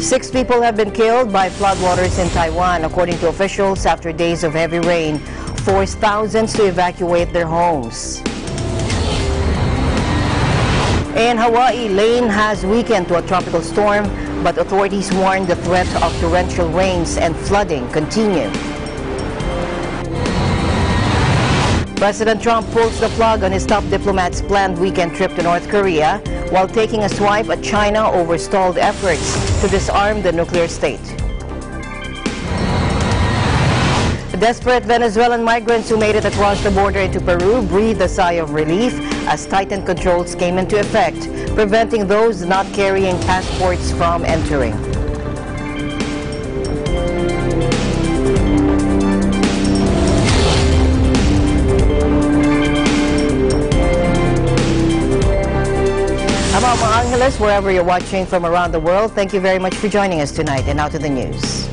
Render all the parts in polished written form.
6 people have been killed by floodwaters in Taiwan, according to officials, after days of heavy rain forced thousands to evacuate their homes. In Hawaii, Lane has weakened to a tropical storm, but authorities warn the threat of torrential rains and flooding continue. President Trump pulls the plug on his top diplomat's planned weekend trip to North Korea while taking a swipe at China over stalled efforts to disarm the nuclear state. Desperate Venezuelan migrants who made it across the border into Peru breathed a sigh of relief as tightened controls came into effect, preventing those not carrying passports from entering. I'm Mga Angeles, wherever you're watching from around the world. Thank you very much for joining us tonight. And now to the news.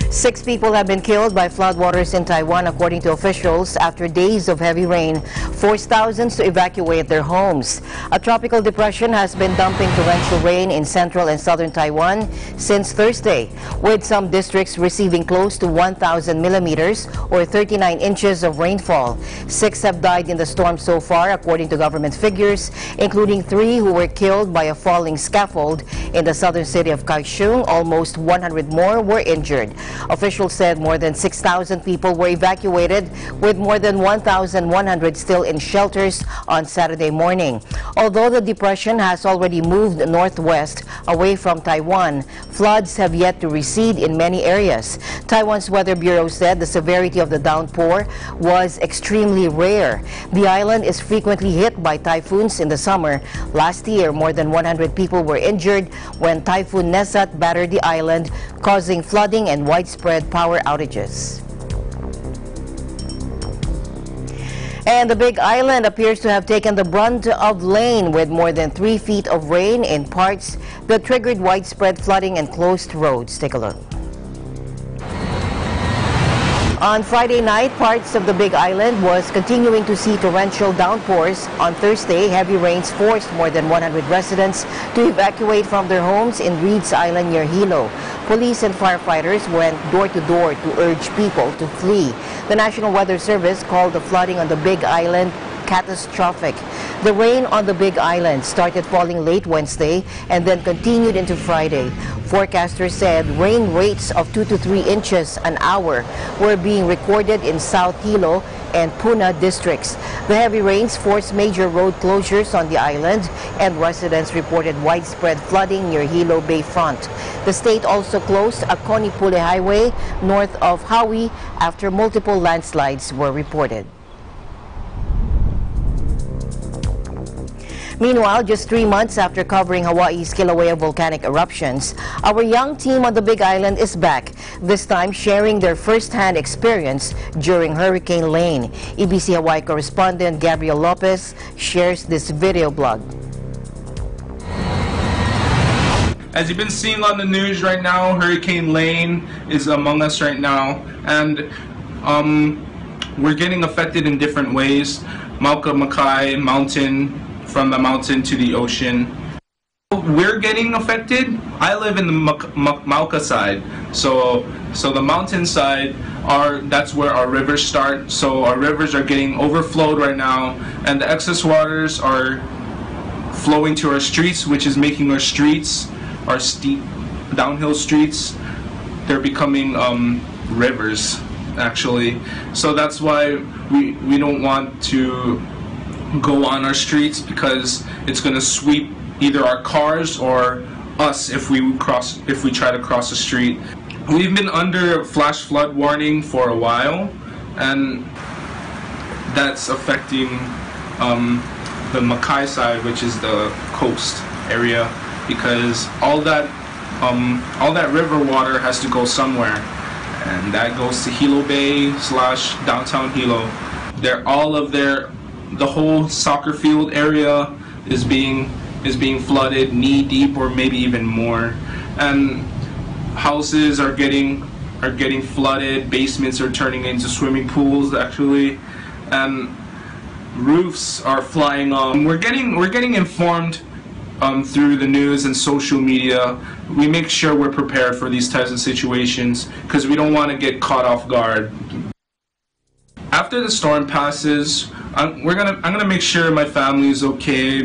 Six people have been killed by floodwaters in Taiwan, according to officials, after days of heavy rain forced thousands to evacuate their homes. A tropical depression has been dumping torrential rain in central and southern Taiwan since Thursday, with some districts receiving close to 1,000 millimeters or 39 inches of rainfall. 6 have died in the storm so far, according to government figures, including 3 who were killed by a falling scaffold in the southern city of Kaohsiung. Almost 100 more were injured. Officials said more than 6,000 people were evacuated, with more than 1,100 still in shelters on Saturday morning. Although the depression has already moved northwest away from Taiwan, floods have yet to recede in many areas. Taiwan's Weather Bureau said the severity of the downpour was extremely rare. The island is frequently hit by typhoons in the summer. Last year, more than 100 people were injured when Typhoon Nesat battered the island, causing flooding and widespread power outages. And the Big Island appears to have taken the brunt of Lane, with more than 3 feet of rain in parts that triggered widespread flooding and closed roads. Take a look. On Friday night, parts of the Big Island was continuing to see torrential downpours. On Thursday, heavy rains forced more than 100 residents to evacuate from their homes in Reed's Island near Hilo. Police and firefighters went door to door to urge people to flee. The National Weather Service called the flooding on the Big Island catastrophic. The rain on the Big Island started falling late Wednesday and then continued into Friday. Forecasters said rain rates of 2 to 3 inches an hour were being recorded in South Hilo and Puna districts. The heavy rains forced major road closures on the island, and residents reported widespread flooding near Hilo Bayfront. The state also closed a Conipule highway north of Hawi after multiple landslides were reported. Meanwhile, just 3 months after covering Hawaii's Kilauea volcanic eruptions, our young team on the Big Island is back, this time sharing their first-hand experience during Hurricane Lane. EBC Hawaii correspondent Gabriel Lopez shares this video blog. As you've been seeing on the news right now, Hurricane Lane is among us right now, and we're getting affected in different ways. Makai mountain, from the mountain to the ocean. We're getting affected. I live in the Mauka side, so the mountain side that's where our rivers start. So our rivers are getting overflowed right now, and the excess waters are flowing to our streets, which is making our streets, our steep downhill streets, they're becoming rivers actually. So that's why we don't want to go on our streets, because it's going to sweep either our cars or us if we try to cross the street. We've been under flash flood warning for a while, and that's affecting the Makai side, which is the coast area, because all that river water has to go somewhere, and that goes to Hilo Bay / downtown Hilo. The whole soccer field area is being flooded knee deep, or maybe even more, and houses are getting flooded. Basements are turning into swimming pools actually, and roofs are flying off. We're getting informed through the news and social media. We make sure we're prepared for these types of situations because we don't want to get caught off guard. After the storm passes, I'm gonna make sure my family is okay.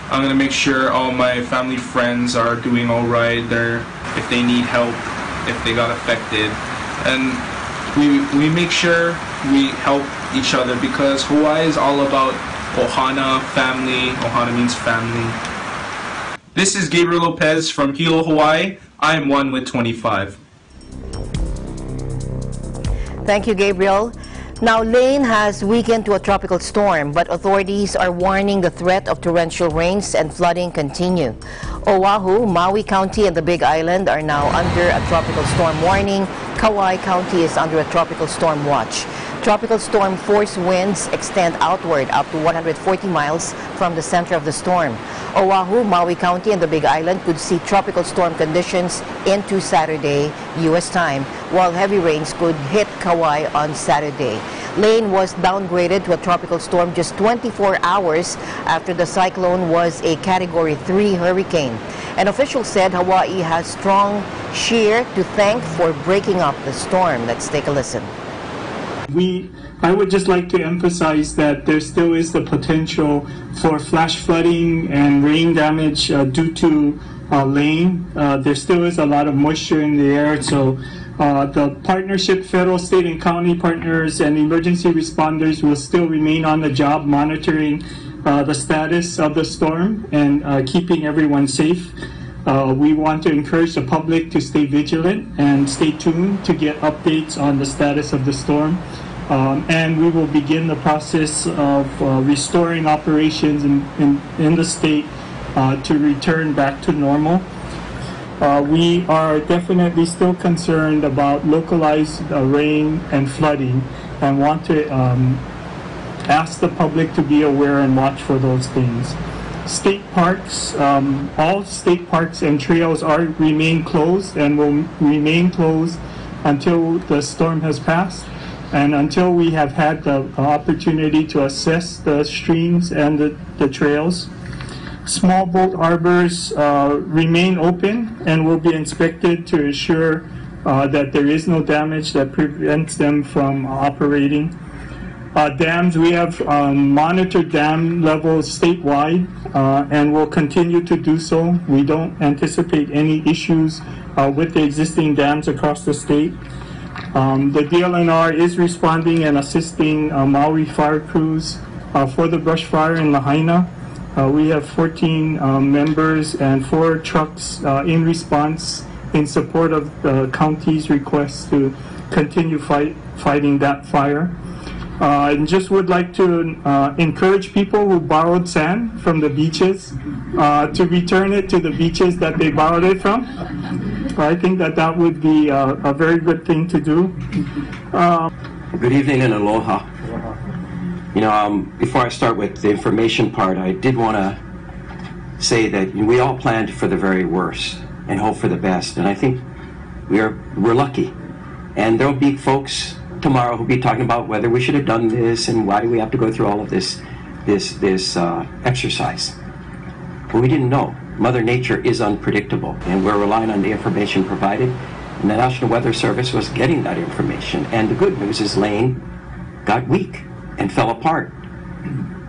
I'm gonna make sure all my family friends are doing all right. If they need help, if they got affected, and we make sure we help each other because Hawaii is all about ohana, family. Ohana means family. This is Gabriel Lopez from Hilo, Hawaii. I am one with 25. Thank you, Gabriel. Now, Lane has weakened to a tropical storm, but authorities are warning the threat of torrential rains and flooding continue. Oahu, Maui County, and the Big Island are now under a tropical storm warning. Kauai County is under a tropical storm watch. Tropical storm force winds extend outward up to 140 miles from the center of the storm. Oahu, Maui County, and the Big Island could see tropical storm conditions into Saturday, U.S. time, while heavy rains could hit Kauai on Saturday. Lane was downgraded to a tropical storm just 24 hours after the cyclone was a Category 3 hurricane. An official said Hawaii has strong cheer to thank for breaking up the storm. Let's take a listen. I would just like to emphasize that there still is the potential for flash flooding and rain damage due to Lane. There still is a lot of moisture in the air, so the partnership, federal, state, and county partners and emergency responders will still remain on the job monitoring the status of the storm and keeping everyone safe. We want to encourage the public to stay vigilant and stay tuned to get updates on the status of the storm. And we will begin the process of restoring operations in the state to return back to normal. We are definitely still concerned about localized rain and flooding and want to ask the public to be aware and watch for those things. State parks, all state parks and trails remain closed and will remain closed until the storm has passed and until we have had the opportunity to assess the streams and the trails. Small boat harbors remain open and will be inspected to ensure that there is no damage that prevents them from operating. Dams, we have monitored dam levels statewide and will continue to do so. We don't anticipate any issues with the existing dams across the state. The DLNR is responding and assisting Maui fire crews for the brush fire in Lahaina. We have 14 members and 4 trucks in response in support of the county's request to continue fighting that fire. I just would like to encourage people who borrowed sand from the beaches to return it to the beaches that they borrowed it from. I think that would be a very good thing to do. Good evening and aloha. You know, before I start with the information part, I did want to say that we all planned for the very worst and hope for the best, and I think we're lucky. And there'll be folks tomorrow who'll be talking about whether we should have done this and why do we have to go through all of this exercise. But we didn't know. Mother Nature is unpredictable, and we're relying on the information provided, and the National Weather Service was getting that information. And the good news is Lane got weak and fell apart.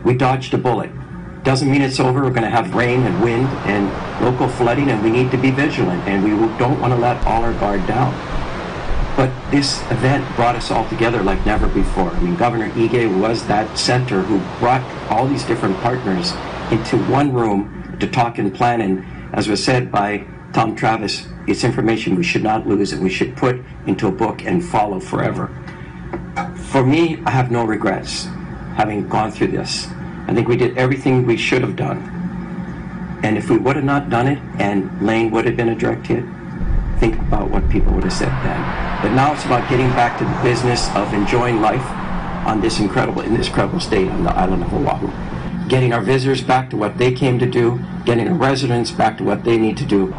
We dodged a bullet. Doesn't mean it's over. We're going to have rain and wind and local flooding, and we need to be vigilant, and we don't want to let all our guard down. But this event brought us all together like never before. I mean, Governor Ige was that center who brought all these different partners into one room to talk and plan, and as was said by Tom Travis, it's information we should not lose and we should put into a book and follow forever. For me, I have no regrets having gone through this. I think we did everything we should have done. And if we would have not done it and Lane would have been a direct hit, think about what people would have said then. But now it's about getting back to the business of enjoying life in this incredible state on the island of Oahu. Getting our visitors back to what they came to do, getting our residents back to what they need to do.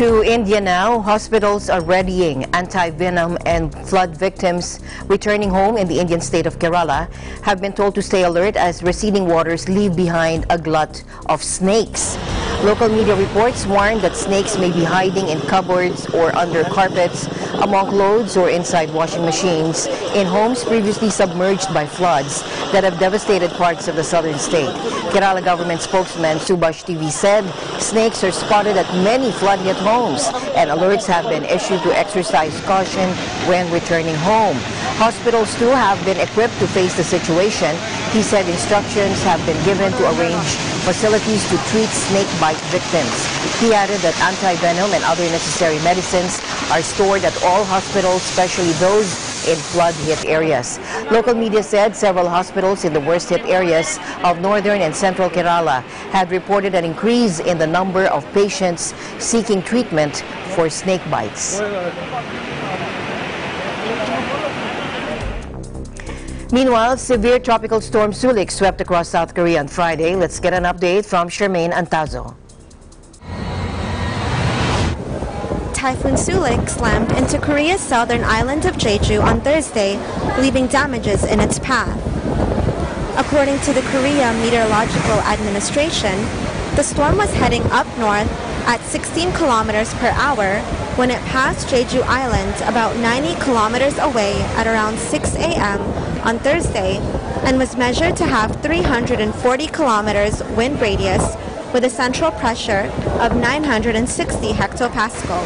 To India now, hospitals are readying antivenom, and flood victims returning home in the Indian state of Kerala have been told to stay alert as receding waters leave behind a glut of snakes. Local media reports warn that snakes may be hiding in cupboards or under carpets, among clothes or inside washing machines, in homes previously submerged by floods that have devastated parts of the southern state. Kerala government spokesman Subhash TV said snakes are spotted at many flood-hit homes and alerts have been issued to exercise caution when returning home. Hospitals too have been equipped to face the situation. He said instructions have been given to arrange facilities to treat snake bite victims. He added that antivenom and other necessary medicines are stored at all hospitals, especially those in flood-hit areas. Local media said several hospitals in the worst-hit areas of northern and central Kerala had reported an increase in the number of patients seeking treatment for snake bites. Meanwhile, severe tropical storm Sulak swept across South Korea on Friday. Let's get an update from Charmaine Antazo. Typhoon Sulak slammed into Korea's southern island of Jeju on Thursday, leaving damages in its path. According to the Korea Meteorological Administration, the storm was heading up north at 16 kilometers per hour when it passed Jeju Island about 90 kilometers away at around 6 a.m. on Thursday and was measured to have 340 kilometers wind radius with a central pressure of 960 hectopascal.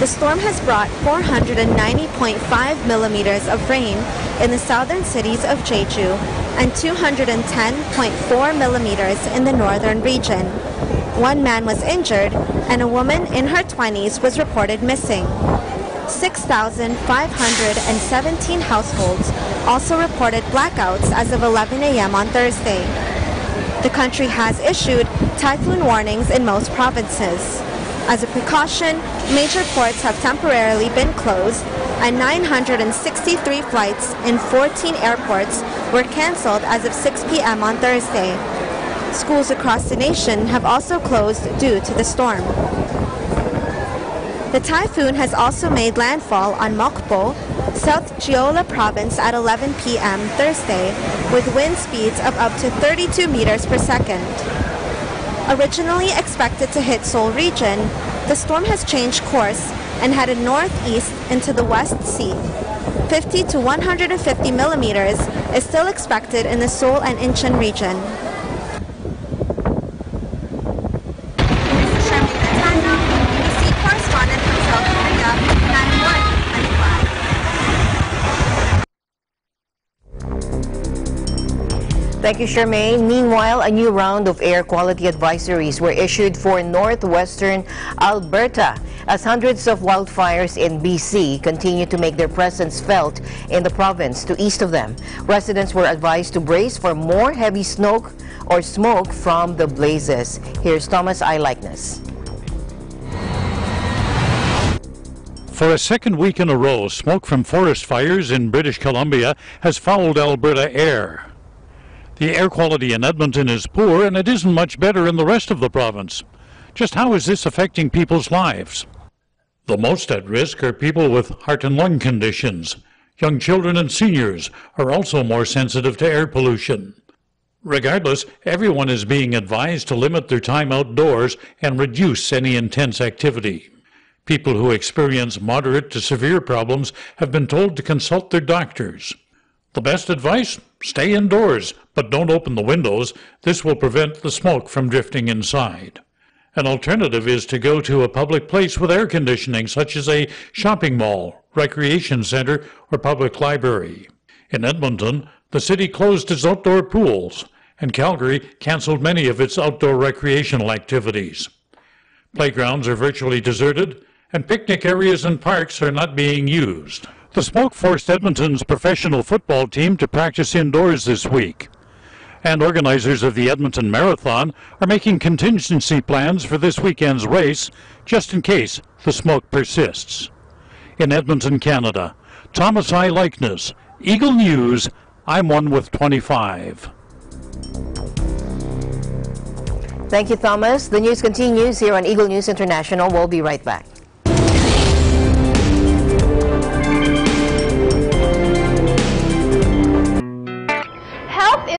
The storm has brought 490.5 millimeters of rain in the southern cities of Jeju and 210.4 millimeters in the northern region. One man was injured and a woman in her 20s was reported missing. 6,517 households also reported blackouts as of 11 a.m. on Thursday. The country has issued typhoon warnings in most provinces. As a precaution, major ports have temporarily been closed and 963 flights in 14 airports were canceled as of 6 p.m. on Thursday. Schools across the nation have also closed due to the storm. The typhoon has also made landfall on Mokpo, South Jeolla province at 11 p.m. Thursday, with wind speeds of up to 32 meters per second. Originally expected to hit Seoul region, the storm has changed course and headed northeast into the West Sea. 50 to 150 millimeters is still expected in the Seoul and Incheon region. Thank you, Charmaine. Meanwhile, a new round of air quality advisories were issued for northwestern Alberta as hundreds of wildfires in BC continue to make their presence felt in the province to east of them. Residents were advised to brace for more heavy smoke from the blazes. Here's Thomas Eyelikeness. For a second week in a row, smoke from forest fires in British Columbia has fouled Alberta air. The air quality in Edmonton is poor, and it isn't much better in the rest of the province. Just how is this affecting people's lives? The most at risk are people with heart and lung conditions. Young children and seniors are also more sensitive to air pollution. Regardless, everyone is being advised to limit their time outdoors and reduce any intense activity. People who experience moderate to severe problems have been told to consult their doctors. The best advice? Stay indoors, but don't open the windows. This will prevent the smoke from drifting inside. An alternative is to go to a public place with air conditioning, such as a shopping mall, recreation center, or public library. In Edmonton, the city closed its outdoor pools, and Calgary canceled many of its outdoor recreational activities. Playgrounds are virtually deserted, and picnic areas and parks are not being used. The smoke forced Edmonton's professional football team to practice indoors this week. And organizers of the Edmonton Marathon are making contingency plans for this weekend's race, just in case the smoke persists. In Edmonton, Canada, Thomas Eyelikeness, Eagle News, I'm one with 25. Thank you, Thomas. The news continues here on Eagle News International. We'll be right back. Help is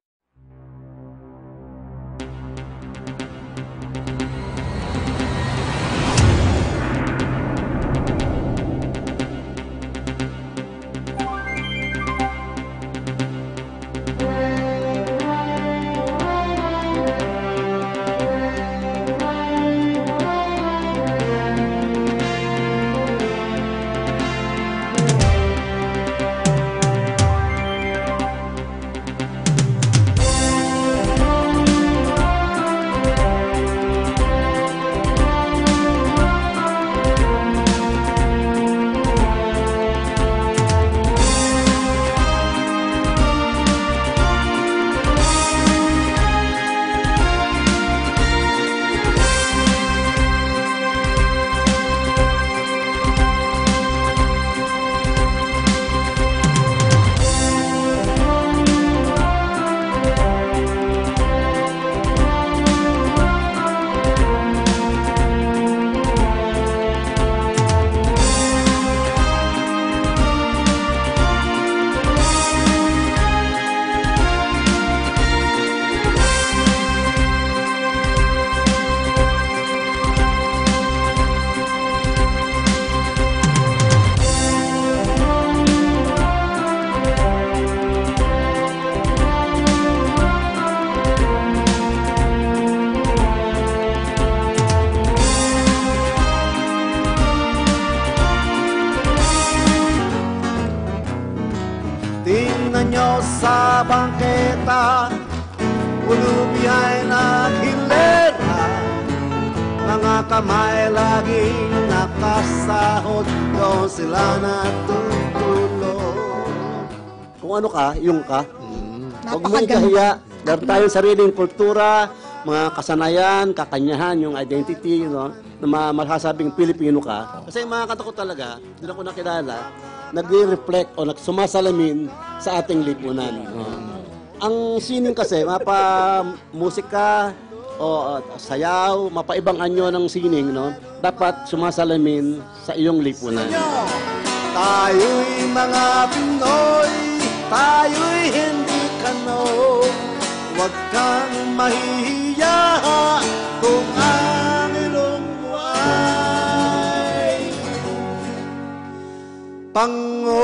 Tingnan nyo sa bangketa, ulubi ay naghilera, mga kamay laging nakasahod, doon sila natutulog. Kung ano ka, yung ka. Huwag mo ikahiya. Meron tayong sariling kultura, mga kasanayan, kakanyahan, yung identity, you know, na masasabing Pilipino ka. Kasi yung mga kanta ko talaga, hindi ko nakilala, nagre-reflect o sumasalamin sa ating lipunan. Ang sining kasi, mapa-musika o sayaw, mapaibang anyo ng sining, no? Dapat sumasalamin sa iyong lipunan. Tayo'y mga Pinoy, tayo'y hindi kano, huwag kang mahihiya kung ang ilong mo ay pango.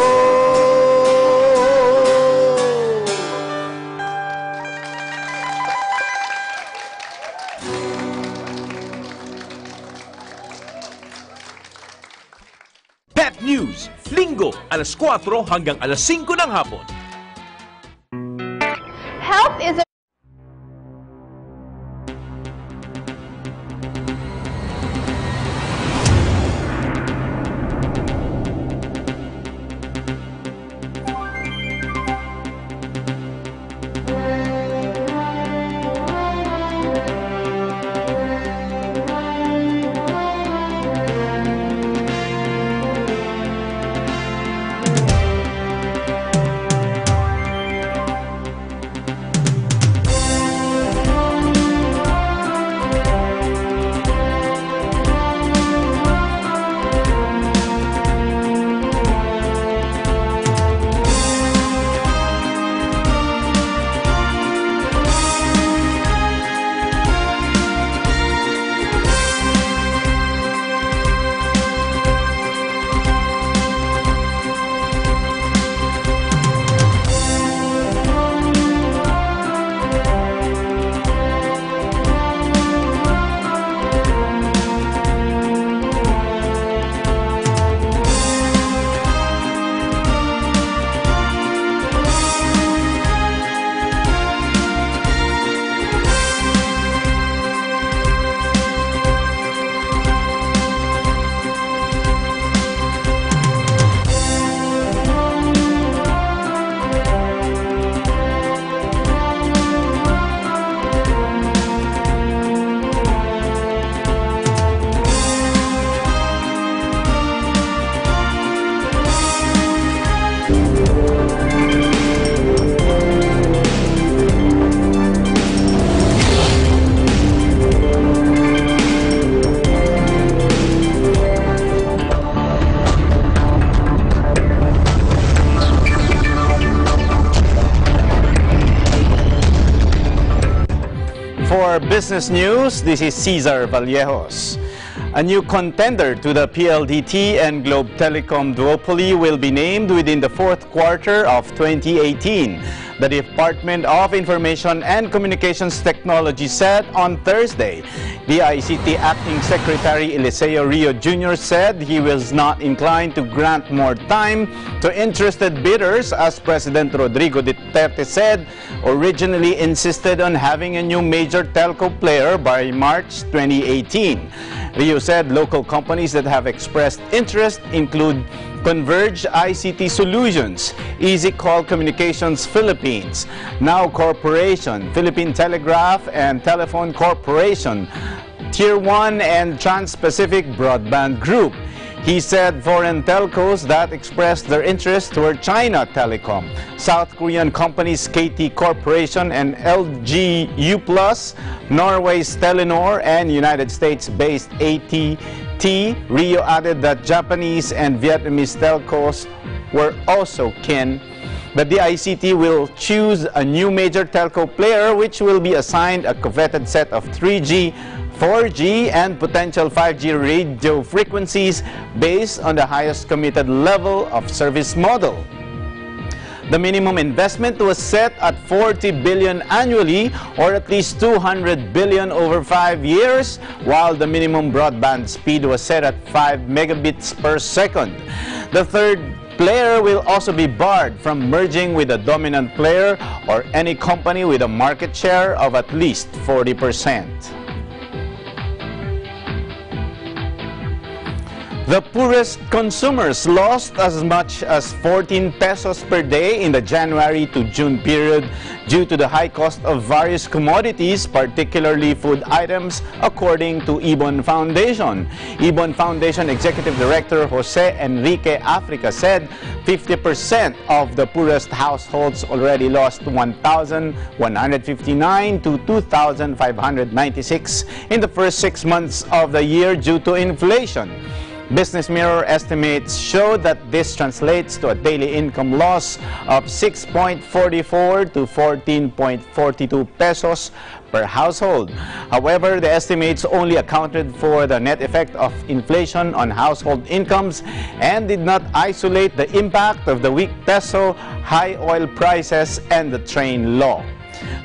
Pep News, Linggo, alas 4 hanggang alas 5 ng hapon. Health is a business news, this is Cesar Vallejos. A new contender to the PLDT and Globe Telecom duopoly will be named within the fourth quarter of 2018. The Department of Information and Communications Technology said on Thursday. The ICT Acting Secretary Eliseo Rio Jr. said he was not inclined to grant more time to interested bidders, as President Rodrigo Duterte said originally insisted on having a new major telco player by March 2018. Rio said local companies that have expressed interest include Converge ICT Solutions, Easy Call Communications Philippines, Now Corporation, Philippine Telegraph and Telephone Corporation, Tier 1 and Trans-Pacific Broadband Group. He said foreign telcos that expressed their interest were China Telecom, South Korean companies KT Corporation and LGU+, Norway's Telenor, and United States-based AT&T. Rio added that Japanese and Vietnamese telcos were also keen. But the ICT will choose a new major telco player which will be assigned a coveted set of 3G, 4G and potential 5G radio frequencies based on the highest committed level of service model. The minimum investment was set at 40 billion annually, or at least 200 billion over 5 years, while the minimum broadband speed was set at 5 megabits per second. The third player will also be barred from merging with a dominant player or any company with a market share of at least 40%. The poorest consumers lost as much as 14 pesos per day in the January to June period due to the high cost of various commodities, particularly food items, according to Ibon Foundation. Ibon Foundation Executive Director Jose Enrique Africa said 50% of the poorest households already lost 1,159 to 2,596 in the first 6 months of the year due to inflation. Business Mirror estimates show that this translates to a daily income loss of 6.44 to 14.42 pesos per household. However, the estimates only accounted for the net effect of inflation on household incomes and did not isolate the impact of the weak peso, high oil prices, and the train law.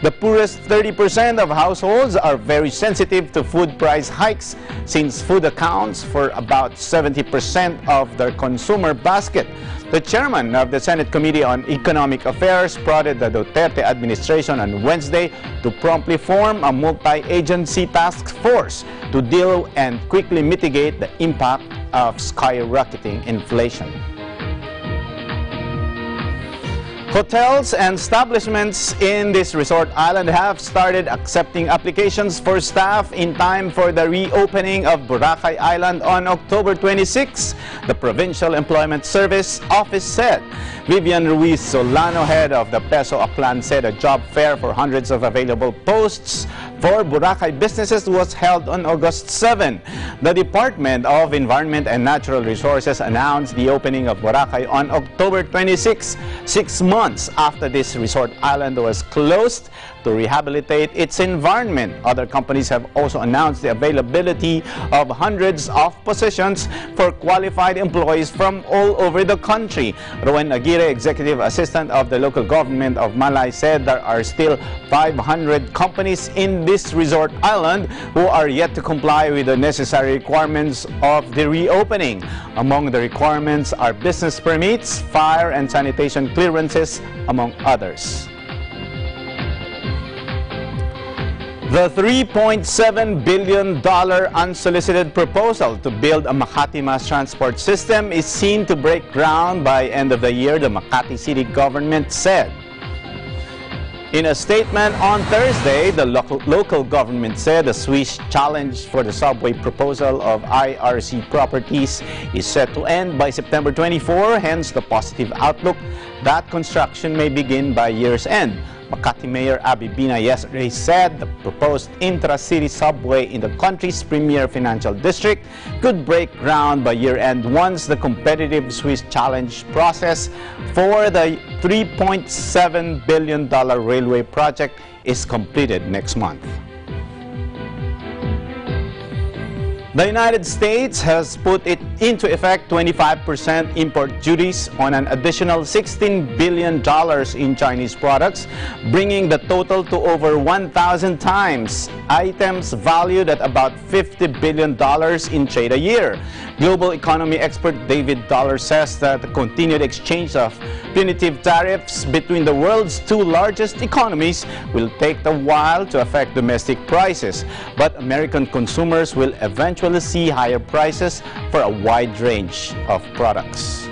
The poorest 30% of households are very sensitive to food price hikes, since food accounts for about 70% of their consumer basket. The chairman of the Senate Committee on Economic Affairs prodded the Duterte administration on Wednesday to promptly form a multi-agency task force to deal and quickly mitigate the impact of skyrocketing inflation. Hotels and establishments in this resort island have started accepting applications for staff in time for the reopening of Boracay Island on October 26, the Provincial Employment Service Office said. Vivian Ruiz Solano, head of the Peso Aklan, said a job fair for hundreds of available posts for Boracay businesses was held on August 7. The Department of Environment and Natural Resources announced the opening of Boracay on October 26, 6 months after this resort island was closed to rehabilitate its environment. Other companies have also announced the availability of hundreds of positions for qualified employees from all over the country. Rowan Aguirre, Executive Assistant of the Local Government of Malay, said there are still 500 companies in this resort island who are yet to comply with the necessary requirements of the reopening. Among the requirements are business permits, fire and sanitation clearances, among others. The $3.7 billion unsolicited proposal to build a Makati mass transport system is seen to break ground by end of the year, the Makati city government said. In a statement on Thursday, the local government said the Swiss challenge for the subway proposal of IRC Properties is set to end by September 24, hence the positive outlook that construction may begin by year's end. Makati Mayor Abby Bina yesterday said the proposed intra-city subway in the country's premier financial district could break ground by year-end once the competitive Swiss challenge process for the $3.7 billion railway project is completed next month. The United States has put it into effect 25% import duties on an additional $16 billion in Chinese products, bringing the total to over 1,000 times, items valued at about $50 billion in trade a year. Global economy expert David Dollar says that the continued exchange of punitive tariffs between the world's two largest economies will take a while to affect domestic prices, but American consumers will eventually see higher prices for a wide range of products.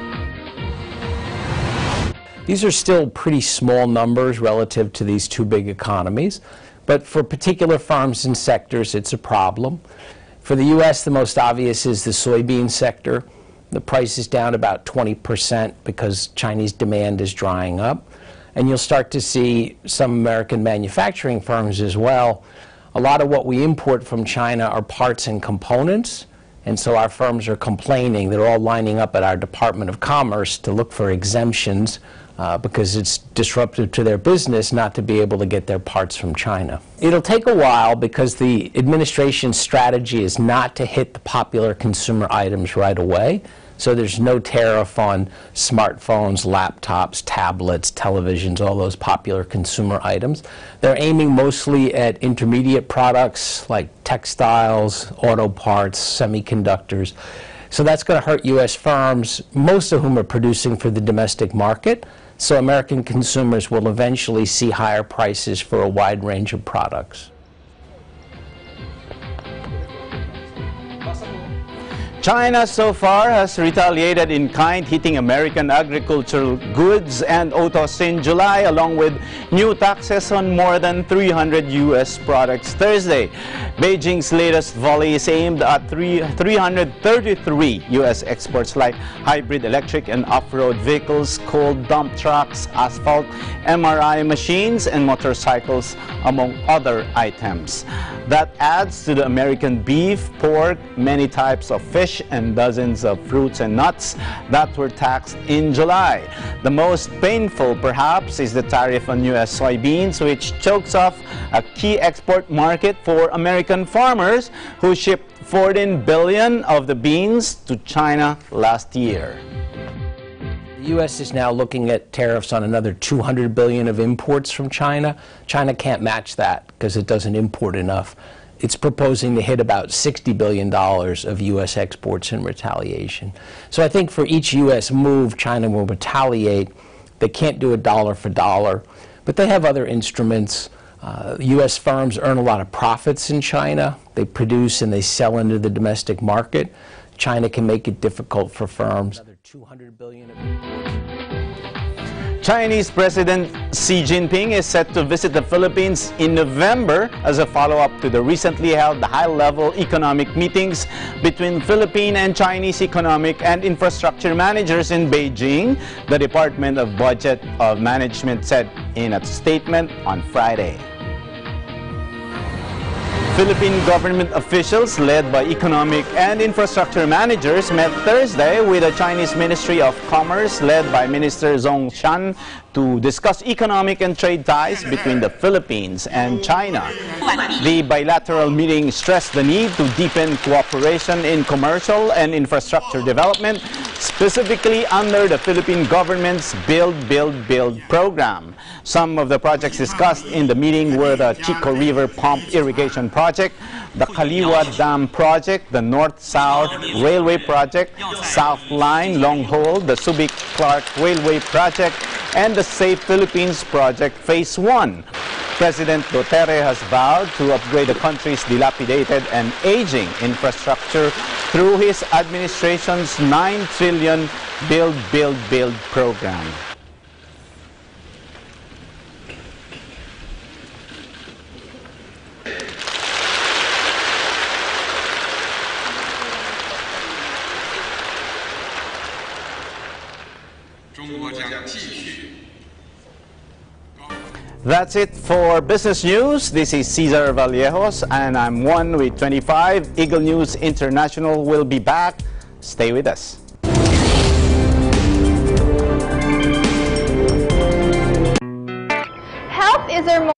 These are still pretty small numbers relative to these two big economies, but for particular farms and sectors, it's a problem. For the U.S., the most obvious is the soybean sector. The price is down about 20% because Chinese demand is drying up. And you'll start to see some American manufacturing firms as well. A lot of what we import from China are parts and components, and so our firms are complaining. They're all lining up at our Department of Commerce to look for exemptions because it's disruptive to their business not to be able to get their parts from China. It'll take a while because the administration's strategy is not to hit the popular consumer items right away. So there's no tariff on smartphones, laptops, tablets, televisions, all those popular consumer items. They're aiming mostly at intermediate products like textiles, auto parts, semiconductors. So that's going to hurt U.S. firms, most of whom are producing for the domestic market. So American consumers will eventually see higher prices for a wide range of products. China so far has retaliated in kind, hitting American agricultural goods and autos in July, along with new taxes on more than 300 U.S. products Thursday. Beijing's latest volley is aimed at 333 U.S. exports like hybrid electric and off-road vehicles, coal dump trucks, asphalt, MRI machines, and motorcycles, among other items. That adds to the American beef, pork, many types of fish, and dozens of fruits and nuts that were taxed in July. The most painful, perhaps, is the tariff on U.S. soybeans, which chokes off a key export market for American farmers who shipped 14 billion of the beans to China last year. The U.S. is now looking at tariffs on another 200 billion of imports from China. China can't match that because it doesn't import enough. It's proposing to hit about $60 billion of U.S. exports in retaliation. So I think for each U.S. move, China will retaliate. They can't do it dollar for dollar, but they have other instruments. U.S. firms earn a lot of profits in China. They produce and they sell into the domestic market. China can make it difficult for firms. Another 200 billion of imports. Chinese President Xi Jinping is set to visit the Philippines in November as a follow-up to the recently held high-level economic meetings between Philippine and Chinese economic and infrastructure managers in Beijing, the Department of Budget of Management said in a statement on Friday. Philippine government officials led by economic and infrastructure managers met Thursday with the Chinese Ministry of Commerce led by Minister Zhong Shan to discuss economic and trade ties between the Philippines and China. The bilateral meeting stressed the need to deepen cooperation in commercial and infrastructure development, specifically under the Philippine government's Build, Build, Build program. Some of the projects discussed in the meeting were the Chico River Pump Irrigation Project, the Kaliwa Dam Project, the North-South Railway Project, South Line Long Haul, the Subic-Clark Railway Project, and the Safe Philippines Project Phase 1. President Duterte has vowed to upgrade the country's dilapidated and aging infrastructure through his administration's 9 trillion Build, Build, Build program. That's it for business news. This is Cesar Vallejos, and I'm one with 25. Eagle News International will be back. Stay with us. Health is our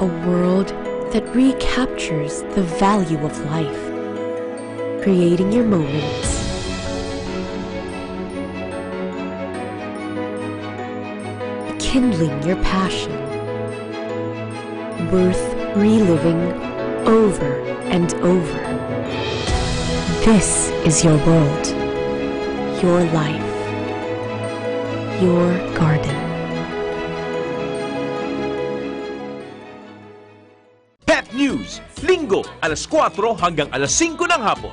A world that recaptures the value of life, creating your moments, kindling your passion, worth reliving over and over. This is your world, your life, your garden. Pep News, Linggo, alas 4 hanggang alas 5 ng hapon.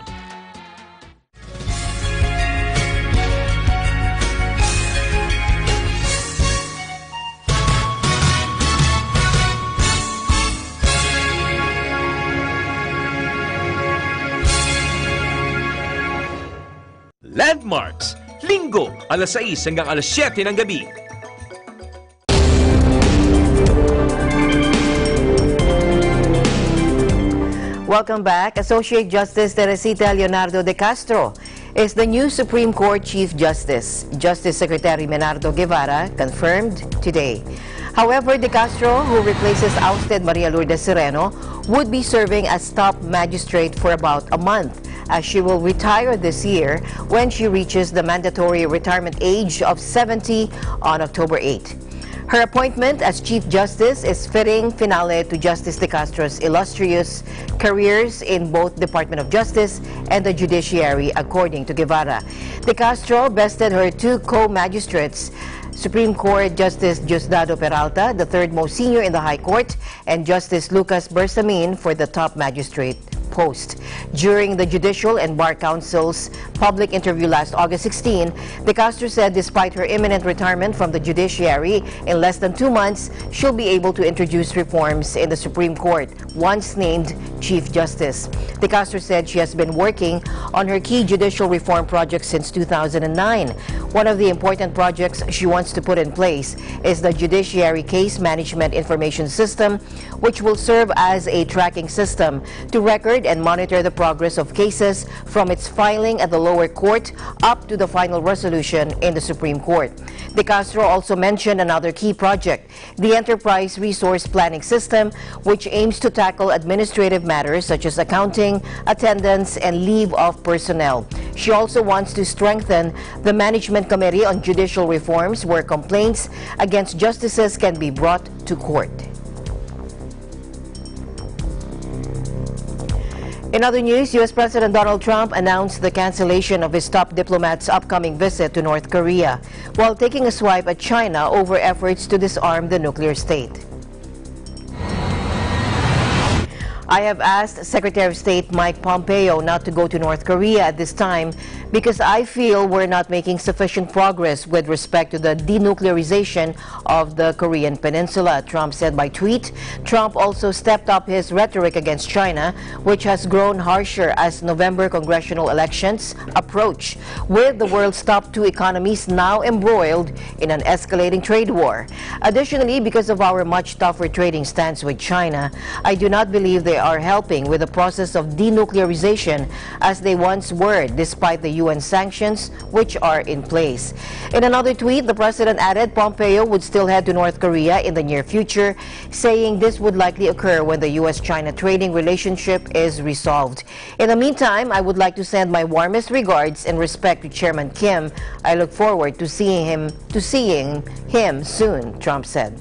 Landmarks, Linggo, alas 6 hanggang alas 7 ng gabi. Welcome back. Associate Justice Teresita Leonardo de Castro is the new Supreme Court Chief Justice. Justice Secretary Menardo Guevara confirmed today. However, de Castro, who replaces ousted Maria Lourdes Sereno, would be serving as top magistrate for about a month, as she will retire this year when she reaches the mandatory retirement age of 70 on October 8. Her appointment as Chief Justice is fitting finale to Justice de Castro's illustrious careers in both Department of Justice and the judiciary, according to Guevara. De Castro bested her two co-magistrates, Supreme Court Justice Diosdado Peralta, the third most senior in the High Court, and Justice Lucas Bersamin for the top magistrate post. During the Judicial and Bar Council's public interview last August 16, De Castro said despite her imminent retirement from the judiciary in less than 2 months, she'll be able to introduce reforms in the Supreme Court once named Chief Justice. De Castro said she has been working on her key judicial reform projects since 2009. One of the important projects she wants to put in place is the Judiciary Case Management Information System, which will serve as a tracking system to record and monitor the progress of cases from its filing at the lower court up to the final resolution in the Supreme Court. De Castro also mentioned another key project, the Enterprise Resource Planning System, which aims to tackle administrative matters such as accounting, attendance, and leave of personnel. She also wants to strengthen the Management Committee on Judicial Reforms, where complaints against justices can be brought to court. In other news, U.S. President Donald Trump announced the cancellation of his top diplomat's upcoming visit to North Korea, while taking a swipe at China over efforts to disarm the nuclear state. I have asked Secretary of State Mike Pompeo not to go to North Korea at this time because I feel we're not making sufficient progress with respect to the denuclearization of the Korean Peninsula, Trump said by tweet. Trump also stepped up his rhetoric against China, which has grown harsher as November congressional elections approach, with the world's top two economies now embroiled in an escalating trade war. Additionally, because of our much tougher trading stance with China, I do not believe they are helping with the process of denuclearization as they once were, despite the UN sanctions which are in place. In another tweet, the president added Pompeo would still head to North Korea in the near future, saying this would likely occur when the U.S.-China trading relationship is resolved. In the meantime, I would like to send my warmest regards and respect to Chairman Kim. I look forward to seeing him soon, Trump said.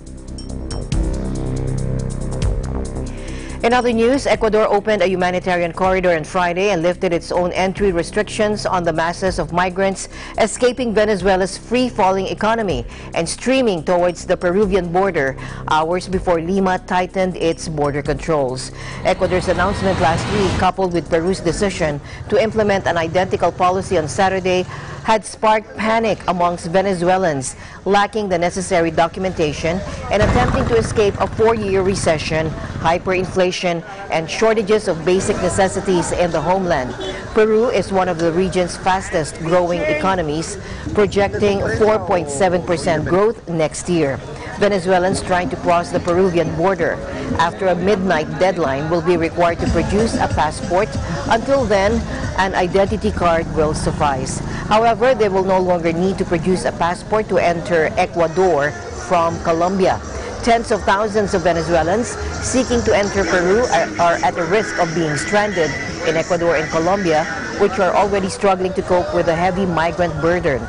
In other news, Ecuador opened a humanitarian corridor on Friday and lifted its own entry restrictions on the masses of migrants escaping Venezuela's free-falling economy and streaming towards the Peruvian border hours before Lima tightened its border controls. Ecuador's announcement last week, coupled with Peru's decision to implement an identical policy on Saturday, had sparked panic amongst Venezuelans lacking the necessary documentation and attempting to escape a 4-year recession, hyperinflation, and shortages of basic necessities in the homeland. Peru is one of the region's fastest growing economies, projecting 4.7% growth next year. Venezuelans trying to cross the Peruvian border after a midnight deadline will be required to produce a passport. Until then, an identity card will suffice. However, they will no longer need to produce a passport to enter Ecuador from Colombia. Tens of thousands of Venezuelans seeking to enter Peru are at the risk of being stranded in Ecuador and Colombia, which are already struggling to cope with a heavy migrant burden.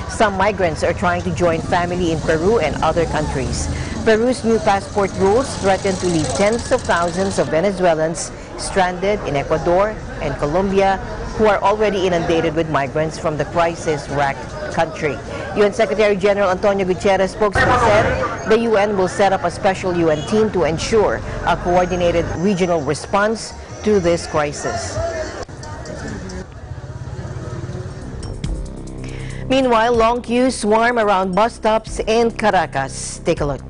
Some migrants are trying to join family in Peru and other countries. Peru's new passport rules threaten to leave tens of thousands of Venezuelans stranded in Ecuador and Colombia, who are already inundated with migrants from the crisis-racked country. UN Secretary General Antonio Guterres spokesman said the UN will set up a special UN team to ensure a coordinated regional response to this crisis. Meanwhile, long queues swarm around bus stops in Caracas. Take a look.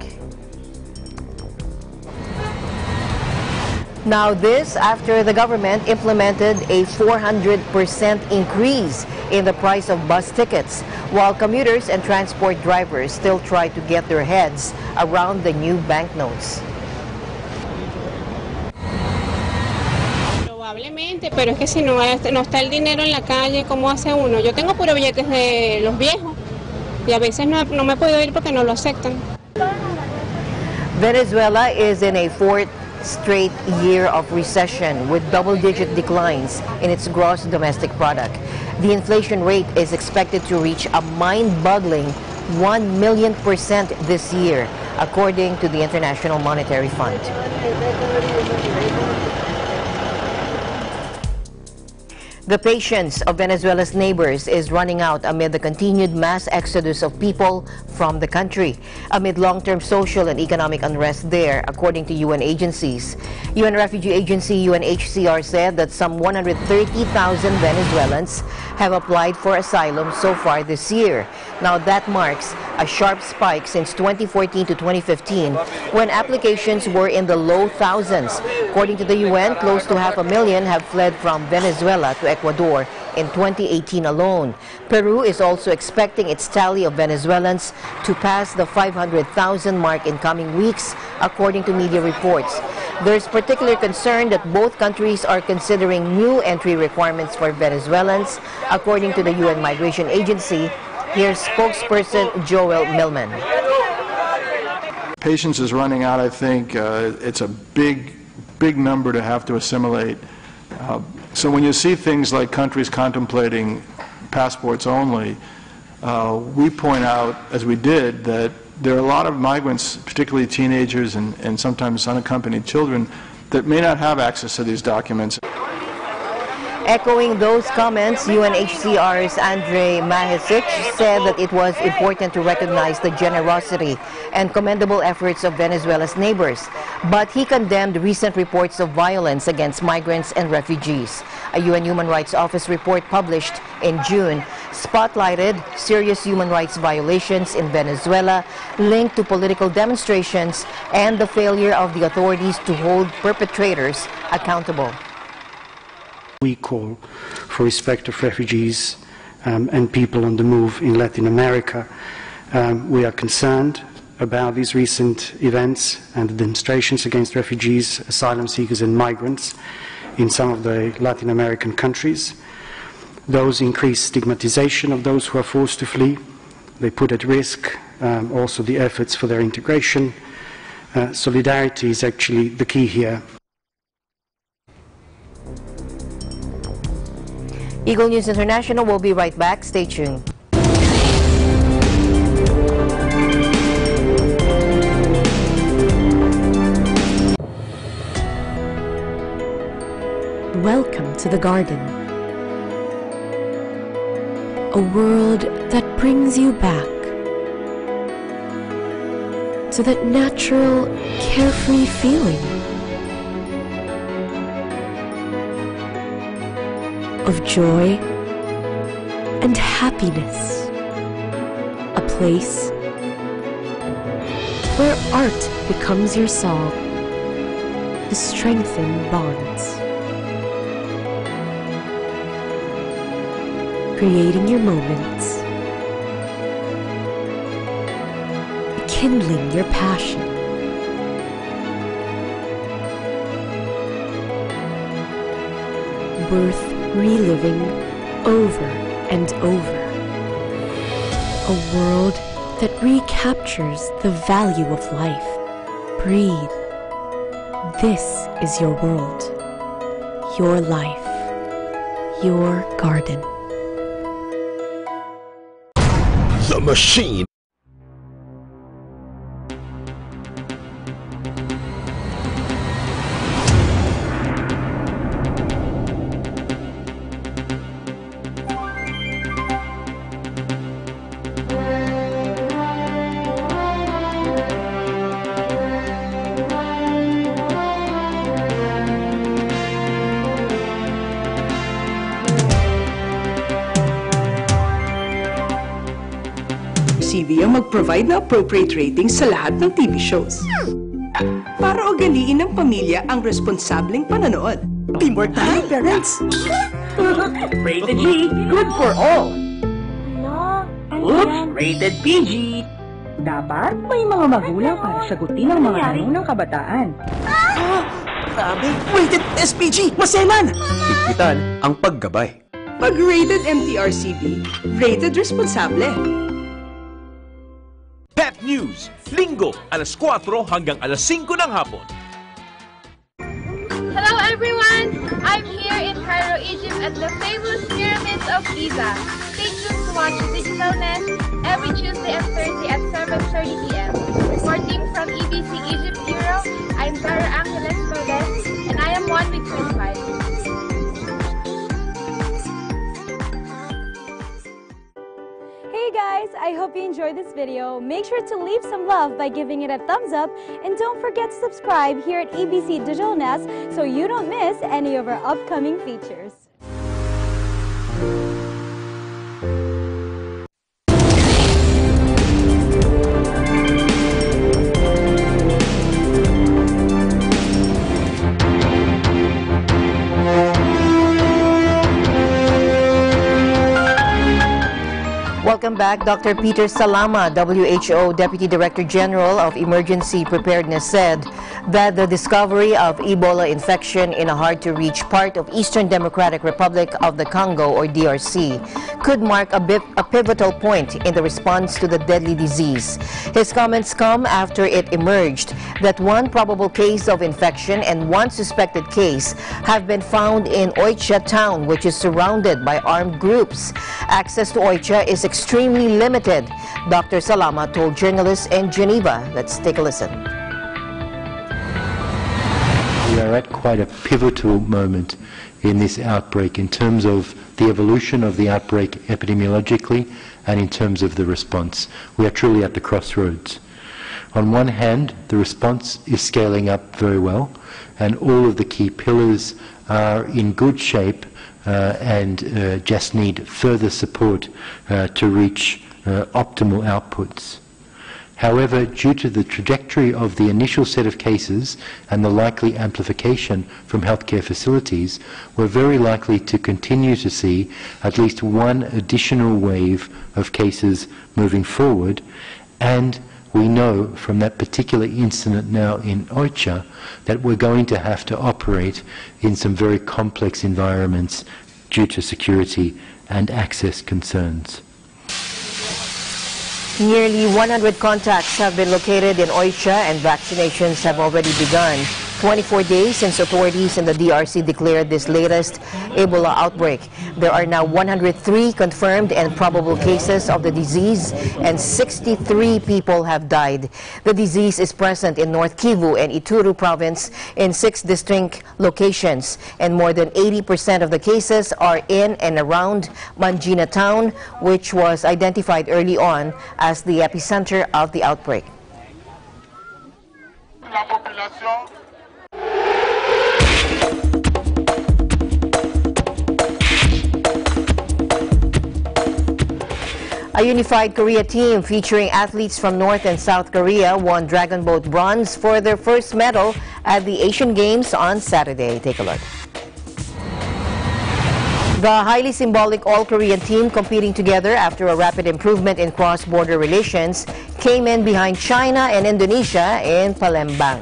Now this after the government implemented a 400% increase in the price of bus tickets, while commuters and transport drivers still try to get their heads around the new banknotes. Probablemente, pero es que si no está el dinero en la calle, ¿cómo hace uno? Yo tengo puros billetes de los viejos y a veces no me puedo ir porque no lo aceptan. Venezuela is in a fourth straight year of recession with double-digit declines in its gross domestic product. The inflation rate is expected to reach a mind-boggling 1,000,000% this year, according to the International Monetary Fund. The patience of Venezuela's neighbors is running out amid the continued mass exodus of people from the country, amid long-term social and economic unrest there, according to UN agencies. UN Refugee Agency UNHCR said that some 130,000 Venezuelans have applied for asylum so far this year. Now that marks a sharp spike since 2014 to 2015, when applications were in the low thousands. According to the UN, close to 500,000 have fled from Venezuela to Ecuador in 2018 alone. Peru is also expecting its tally of Venezuelans to pass the 500,000 mark in coming weeks, according to media reports. There is particular concern that both countries are considering new entry requirements for Venezuelans, according to the UN Migration Agency. Here's spokesperson Joel Millman. Patience is running out, I think. It's a big number to have to assimilate. So when you see things like countries contemplating passports only, we point out, as we did, that there are a lot of migrants, particularly teenagers and sometimes unaccompanied children, that may not have access to these documents. Echoing those comments, UNHCR's Andrei Mahesic said that it was important to recognize the generosity and commendable efforts of Venezuela's neighbors, but he condemned recent reports of violence against migrants and refugees. A UN Human Rights Office report published in June spotlighted serious human rights violations in Venezuela linked to political demonstrations and the failure of the authorities to hold perpetrators accountable. We call for respect of refugees and people on the move in Latin America. We are concerned about these recent events and the demonstrations against refugees, asylum seekers and migrants in some of the Latin American countries. Those increase stigmatization of those who are forced to flee. They put at risk also the efforts for their integration. Solidarity is actually the key here. Eagle News International will be right back. Stay tuned. Welcome to the garden. A world that brings you back to that natural, carefree feeling of joy and happiness. A place where art becomes your song to strengthen bonds. Creating your moments, kindling your passion, worth reliving over and over. A world that recaptures the value of life. Breathe. This is your world, your life, your garden. The machine. TV ang mag-provide na appropriate ratings sa lahat ng TV shows. Para ugaliin ng pamilya ang responsableng panonood. Teamwork tayo, parents! Rated G, good for all. Oops, rated PG. Dapat may mga magulang para sagutin ang mga tanong ng kabataan. Grabe, rated SPG, maselan! Higpitan ang paggabay. Pag rated MTRCB, rated responsable. Pep News, Linggo, alas 4 hanggang alas 5 ng hapon. Hello everyone! I'm here in Cairo, Egypt at the famous pyramids of Giza. Stay tuned to watch Digitalness every Tuesday and Thursday at 7:30 p.m. Reporting from EBC Egypt Bureau, I'm Zara Angeles Valdez, and I am one with Twin Five. Hey guys, I hope you enjoyed this video. Make sure to leave some love by giving it a thumbs up, and don't forget to subscribe here at ABC Digital Nest so you don't miss any of our upcoming features. Welcome back. Dr. Peter Salama, WHO Deputy Director General of Emergency Preparedness, said that the discovery of Ebola infection in a hard-to-reach part of Eastern Democratic Republic of the Congo, or DRC, could mark a pivotal point in the response to the deadly disease. His comments come after it emerged that one probable case of infection and one suspected case have been found in Oicha town, which is surrounded by armed groups. Access to Oicha is extremely limited, Dr. Salama told journalists in Geneva. Let's take a listen. We are at quite a pivotal moment in this outbreak in terms of the evolution of the outbreak epidemiologically and in terms of the response. We are truly at the crossroads. On one hand, the response is scaling up very well, and all of the key pillars are in good shape and just need further support to reach optimal outputs. However, due to the trajectory of the initial set of cases and the likely amplification from healthcare facilities, we're very likely to continue to see at least one additional wave of cases moving forward, and we know from that particular incident now in Oicha that we're going to have to operate in some very complex environments due to security and access concerns. Nearly 100 contacts have been located in Oicha and vaccinations have already begun. 24 days since authorities in the DRC declared this latest Ebola outbreak. There are now 103 confirmed and probable cases of the disease, and 63 people have died. The disease is present in North Kivu and Ituri province in 6 distinct locations, and more than 80% of the cases are in and around Mangina town, which was identified early on as the epicenter of the outbreak. A unified Korea team featuring athletes from North and South Korea won Dragon Boat bronze for their first medal at the Asian Games on Saturday. Take a look. The highly symbolic all-Korean team competing together after a rapid improvement in cross-border relations came in behind China and Indonesia in Palembang.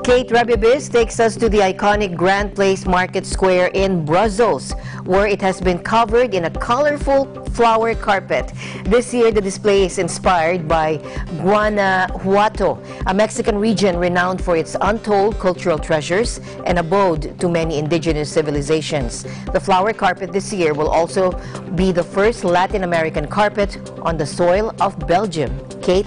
Kate Rabibis takes us to the iconic Grand Place Market Square in Brussels, where it has been covered in a colorful flower carpet. This year, the display is inspired by Guanajuato, a Mexican region renowned for its untold cultural treasures and abode to many indigenous civilizations. The flower carpet this year will also be the first Latin American carpet on the soil of Belgium. Kate?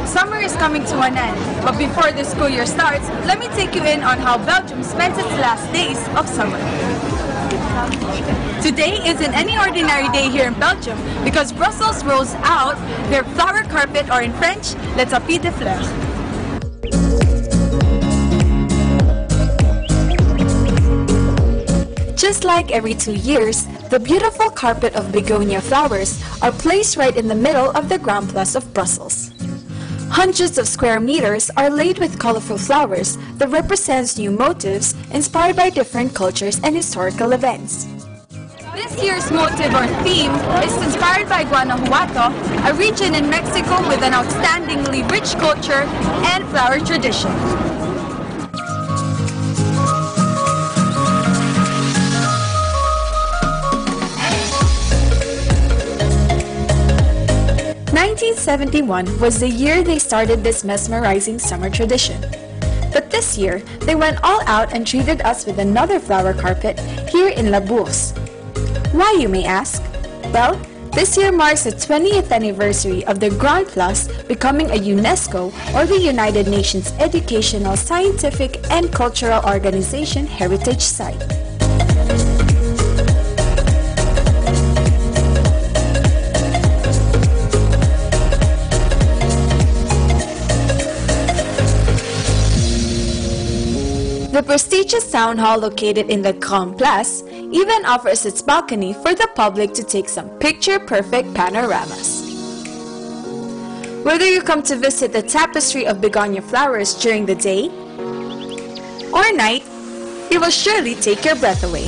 Summer is coming to an end, but before the school year starts, let me take you in on how Belgium spends its last days of summer. Today isn't any ordinary day here in Belgium because Brussels rolls out their flower carpet, or in French, le tapis de fleurs. Just like every 2 years, the beautiful carpet of begonia flowers are placed right in the middle of the Grand Place of Brussels. Hundreds of square meters are laid with colorful flowers that represents new motifs inspired by different cultures and historical events. This year's motive or theme is inspired by Guanajuato, a region in Mexico with an outstandingly rich culture and flower tradition. '71 was the year they started this mesmerizing summer tradition. But this year, they went all out and treated us with another flower carpet here in La Bourse. Why, you may ask? Well, this year marks the 20th anniversary of the Grand Place becoming a UNESCO, or the United Nations Educational, Scientific, and Cultural Organization heritage site. The prestigious town hall located in the Grand Place even offers its balcony for the public to take some picture-perfect panoramas. Whether you come to visit the tapestry of begonia flowers during the day or night, it will surely take your breath away.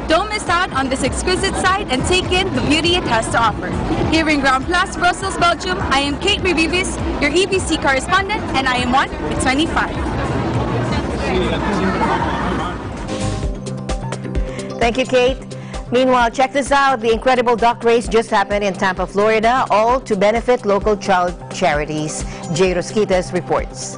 Don't miss out on this exquisite sight and take in the beauty it has to offer. Here in Grand Place, Brussels, Belgium, I am Kate Rabibis, your EBC correspondent, and I am on with 25. Thank you, Kate. Meanwhile, check this out. The incredible duck race just happened in Tampa, Florida, all to benefit local child charities. Jay Rosquitas reports.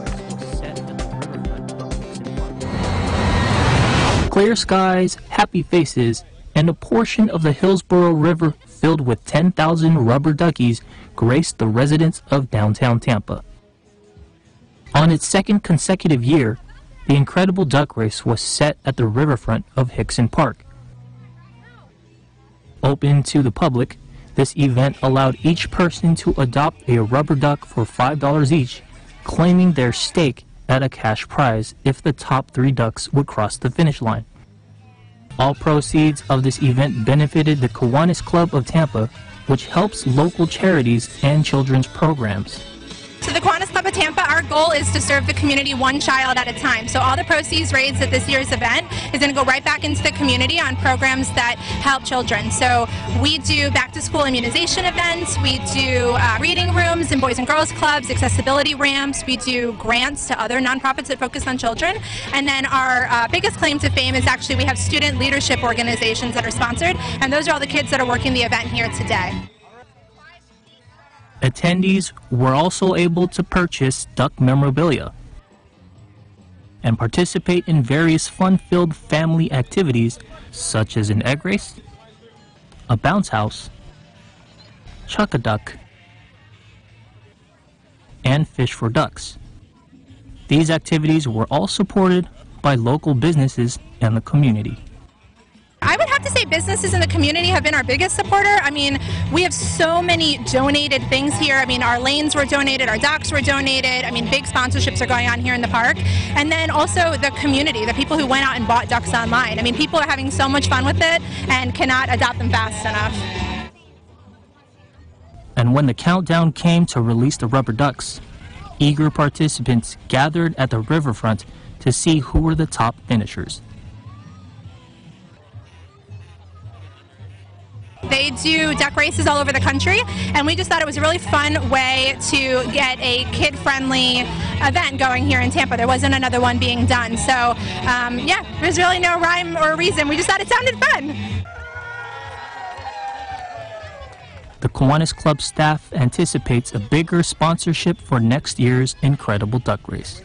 Clear skies, happy faces, and a portion of the Hillsborough River filled with 10,000 rubber duckies graced the residents of downtown Tampa. On its second consecutive year, the incredible duck race was set at the riverfront of Hickson Park. Open to the public, this event allowed each person to adopt a rubber duck for $5 each, claiming their stake at a cash prize if the top 3 ducks would cross the finish line. All proceeds of this event benefited the Kiwanis Club of Tampa, which helps local charities and children's programs. So the Kiwanis Club of Tampa, our goal is to serve the community one child at a time. So all the proceeds raised at this year's event is going to go right back into the community on programs that help children. So we do back-to-school immunization events, we do reading rooms and boys and girls clubs, accessibility ramps, we do grants to other nonprofits that focus on children. And then our biggest claim to fame is actually we have student leadership organizations that are sponsored, and those are all the kids that are working the event here today. Attendees were also able to purchase duck memorabilia and participate in various fun-filled family activities such as an egg race, a bounce house, chuck-a-duck, and fish for ducks. These activities were all supported by local businesses and the community. I would have to say businesses in the community have been our biggest supporter. I mean, we have so many donated things here. I mean, our lanes were donated, our docks were donated. I mean, big sponsorships are going on here in the park. And then also the community, the people who went out and bought ducks online. I mean, people are having so much fun with it and cannot adopt them fast enough. And when the countdown came to release the rubber ducks, eager participants gathered at the riverfront to see who were the top finishers. They do duck races all over the country, and we just thought it was a really fun way to get a kid-friendly event going here in Tampa. There wasn't another one being done, so yeah, there's really no rhyme or reason. We just thought it sounded fun. The Kiwanis Club staff anticipates a bigger sponsorship for next year's incredible duck race.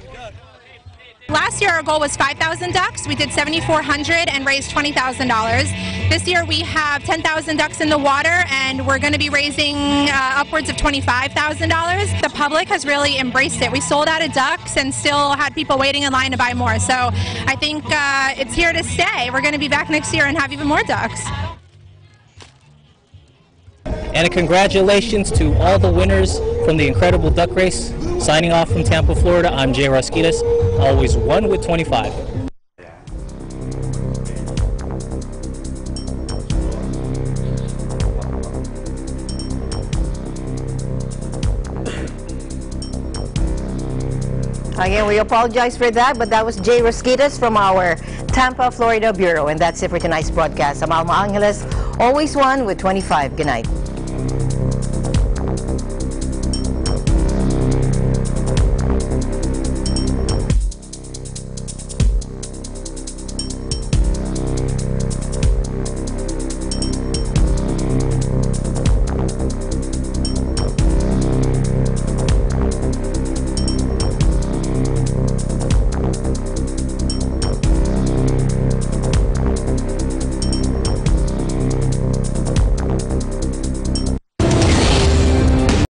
Last year our goal was 5,000 ducks. We did 7,400 and raised $20,000. This year we have 10,000 ducks in the water, and we're going to be raising upwards of $25,000. The public has really embraced it. We sold out of ducks and still had people waiting in line to buy more. So I think it's here to stay. We're going to be back next year and have even more ducks. And a congratulations to all the winners from the incredible duck race. Signing off from Tampa, Florida, I'm Jay Rasquitas, always 1 with 25. Again, we apologize for that, but that was Jay Rasquitas from our Tampa, Florida Bureau. And that's it for tonight's broadcast. I'm Alma Angeles, always 1 with 25. Good night.